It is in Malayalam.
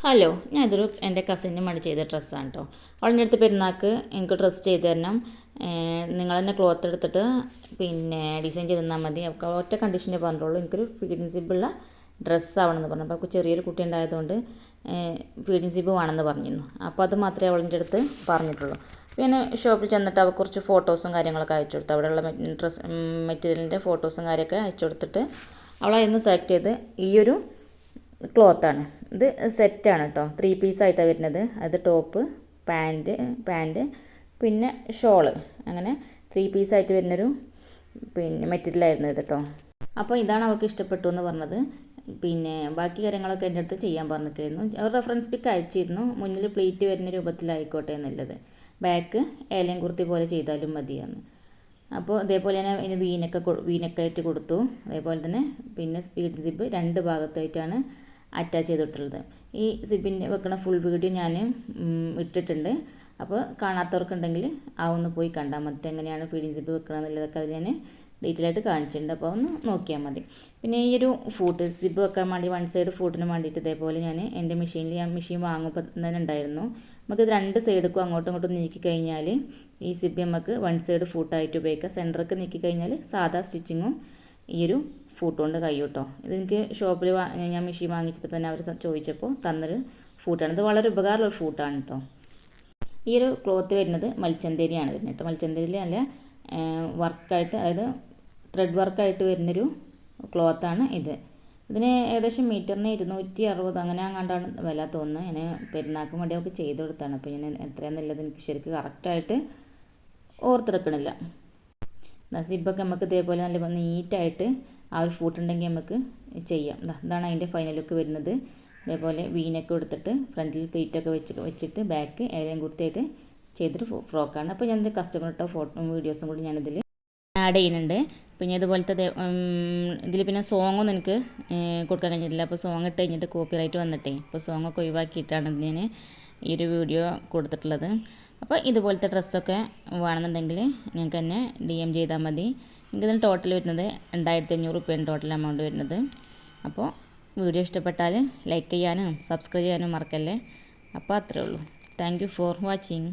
ഹലോ, ഞാനിതൊരു എൻ്റെ കസിന് വേണ്ടി ചെയ്ത ഡ്രസ്സാണ് കേട്ടോ. അവളുടെ അടുത്ത് പെരുന്നാൾക്ക് എനിക്ക് ഡ്രസ്സ് ചെയ്ത് തരണം, നിങ്ങൾ തന്നെ ക്ലോത്ത് എടുത്തിട്ട് പിന്നെ ഡിസൈൻ ചെയ്ത് തന്നാൽ മതി. അവൾക്ക് ഒറ്റ കണ്ടീഷനെ പറഞ്ഞുള്ളൂ, എനിക്കൊരു ഫീഡിങ് സിബുള്ള ഡ്രസ്സ് ആവണമെന്ന് പറഞ്ഞു. അപ്പോൾ അവൾക്ക് ചെറിയൊരു കുട്ടി ഉണ്ടായതുകൊണ്ട് ഫീഡിങ് സിബ് വേണമെന്ന് പറഞ്ഞിരുന്നു. അപ്പോൾ അത് മാത്രമേ അവളുടെ അടുത്ത് പറഞ്ഞിട്ടുള്ളൂ. പിന്നെ ഷോപ്പിൽ ചെന്നിട്ട് അവൾക്ക് കുറച്ച് ഫോട്ടോസും കാര്യങ്ങളൊക്കെ അയച്ചു കൊടുത്തു. അവിടെയുള്ള ഡ്രസ്സ് മെറ്റീരിയലിൻ്റെ ഫോട്ടോസും കാര്യമൊക്കെ അയച്ചു കൊടുത്തിട്ട് അവളതിന്ന് സെലക്ട് ചെയ്ത് ഈയൊരു ക്ലോത്താണ് ഇത്. സെറ്റാണ് കേട്ടോ, 3 പീസായിട്ടാണ് വരുന്നത്. അത് ടോപ്പ്, പാൻറ്റ് പിന്നെ ഷോള്, അങ്ങനെ 3 പീസായിട്ട് വരുന്നൊരു പിന്നെ മെറ്റീരിയലായിരുന്നു ഇത് കേട്ടോ. അപ്പോൾ ഇതാണ് അവൾക്ക് ഇഷ്ടപ്പെട്ടു എന്ന് പറഞ്ഞത്. പിന്നെ ബാക്കി കാര്യങ്ങളൊക്കെ എൻ്റെ അടുത്ത് ചെയ്യാൻ പറഞ്ഞിട്ടായിരുന്നു. അവർ റെഫറൻസ് പിക്ക് അയച്ചിരുന്നു, മുന്നിൽ പ്ലേറ്റ് വരുന്ന രൂപത്തിലായിക്കോട്ടെ എന്നുള്ളത്. ബാക്ക് ഏലം കുർത്തി പോലെ ചെയ്താലും മതിയെന്ന്. അപ്പോൾ അതേപോലെ തന്നെ ഇതിന് വീനക്കായിട്ട് കൊടുത്തു. അതേപോലെ തന്നെ പിന്നെ സ്പീഡ് സിബ് 2 ഭാഗത്തായിട്ടാണ് അറ്റാച്ച് ചെയ്ത് കൊടുത്തിട്ടുള്ളത്. ഈ സിബിൻ്റെ വെക്കുന്ന ഫുൾ വീഡിയോ ഞാൻ ഇട്ടിട്ടുണ്ട്. അപ്പോൾ കാണാത്തവർക്കുണ്ടെങ്കിൽ ആ ഒന്ന് പോയി കണ്ടാൽ മതി, എങ്ങനെയാണ് ഫീഡിങ് സിബ് വെക്കണം എന്നുള്ളതൊക്കെ അതിൽ ഞാൻ ഡീറ്റെയിൽ ആയിട്ട് കാണിച്ചിട്ടുണ്ട്. അപ്പോൾ ഒന്ന് നോക്കിയാൽ മതി. പിന്നെ ഈ ഒരു ഫൂട്ട് സിബ് വെക്കാൻ വേണ്ടി 1 സൈഡ് ഫൂട്ടിന് വേണ്ടിയിട്ട് ഇതേപോലെ ഞാൻ എൻ്റെ മെഷീൻ വാങ്ങുമ്പോൾ തന്നെ ഉണ്ടായിരുന്നു. നമുക്കിത് 2 സൈഡുക്കും അങ്ങോട്ടും ഇങ്ങോട്ടും നീക്കി കഴിഞ്ഞാൽ ഈ സിബ് നമുക്ക് 1 സൈഡ് ഫൂട്ടായിട്ട് ഉപയോഗിക്കാം. സെൻറ്ററൊക്കെ നീക്കി കഴിഞ്ഞാൽ സാധാ സ്റ്റിച്ചിങ്ങും ഈ ഒരു ഫൂട്ട് കൊണ്ട് കഴിയും കേട്ടോ. ഇതെനിക്ക് ഷോപ്പിൽ ഞാൻ മെഷീൻ വാങ്ങിച്ചപ്പോൾ തന്നെ അവർ ചോദിച്ചപ്പോൾ തന്നൊരു ഫൂട്ടാണ്. ഇത് വളരെ ഉപകാരമുള്ള ഫൂട്ടാണ് കേട്ടോ. ഈ ഒരു ക്ലോത്ത് വരുന്നത് മൽച്ചന്തേരിയാണ് വരുന്നത് കേട്ടോ. മൽച്ചന്തേരിയിൽ നല്ല വർക്കായിട്ട്, അതായത് ത്രെഡ് വർക്കായിട്ട് വരുന്നൊരു ക്ലോത്താണ് ഇത്. ഇതിന് ഏകദേശം മീറ്ററിന് 260 അങ്ങനെ അങ്ങാണ്ടാണ് വില തോന്നുന്നത്. ഞാൻ പെരുന്നാൾക്ക് വേണ്ടി അവർക്ക് ചെയ്ത് കൊടുത്താണ്. അപ്പോൾ ഞാൻ എത്രയാണെന്നുള്ളത് എനിക്ക് ശരിക്കും കറക്റ്റായിട്ട് ഓർത്തെടുക്കണില്ല. സിബൊക്കെ നമുക്ക് ഇതേപോലെ നല്ല നീറ്റായിട്ട് ആ ഒരു ഫൂട്ട് ഉണ്ടെങ്കിൽ നമുക്ക് ചെയ്യാം. ഇതാണ് അതിൻ്റെ ഫൈനൽ ലുക്ക് വരുന്നത്. ഇതേപോലെ വീനൊക്കെ കൊടുത്തിട്ട് ഫ്രണ്ടിൽ പ്ലേറ്റൊക്കെ വെച്ചിട്ട് ബാക്ക് ഏലം കുർത്തിയായിട്ട് ചെയ്തൊരു ഫ്രോക്കാണ്. അപ്പോൾ ഞാനിത് കസ്റ്റമറിട്ട വീഡിയോസും കൂടി ഞാനിതിൽ ആഡ് ചെയ്യുന്നുണ്ട്. പിന്നെ ഇതുപോലത്തെ ഇതിൽ പിന്നെ സോങ്ങൊന്നും എനിക്ക് കൊടുക്കാൻ കഴിഞ്ഞിട്ടില്ല. അപ്പോൾ സോങ് ഇട്ട് കഴിഞ്ഞിട്ട് കോപ്പിറൈറ്റ് വന്നിട്ടേ ഇപ്പോൾ സോങ്ങൊക്കെ ഒഴിവാക്കിയിട്ടാണ് ഞാൻ ഈ ഒരു വീഡിയോ കൊടുത്തിട്ടുള്ളത്. അപ്പോൾ ഇതുപോലത്തെ ഡ്രസ്സൊക്കെ വേണമെന്നുണ്ടെങ്കിൽ നിങ്ങൾക്ക് തന്നെ DM ചെയ്താൽ മതി. എനിക്കിതിന് ടോട്ടൽ വരുന്നത് 2500 രൂപയാണ് ടോട്ടൽ എമൗണ്ട് വരുന്നത്. അപ്പോൾ വീഡിയോ ഇഷ്ടപ്പെട്ടാൽ ലൈക്ക് ചെയ്യാനും സബ്സ്ക്രൈബ് ചെയ്യാനും മറക്കല്ലേ. അപ്പോൾ അത്രേ ഉള്ളൂ. Thank you for watching.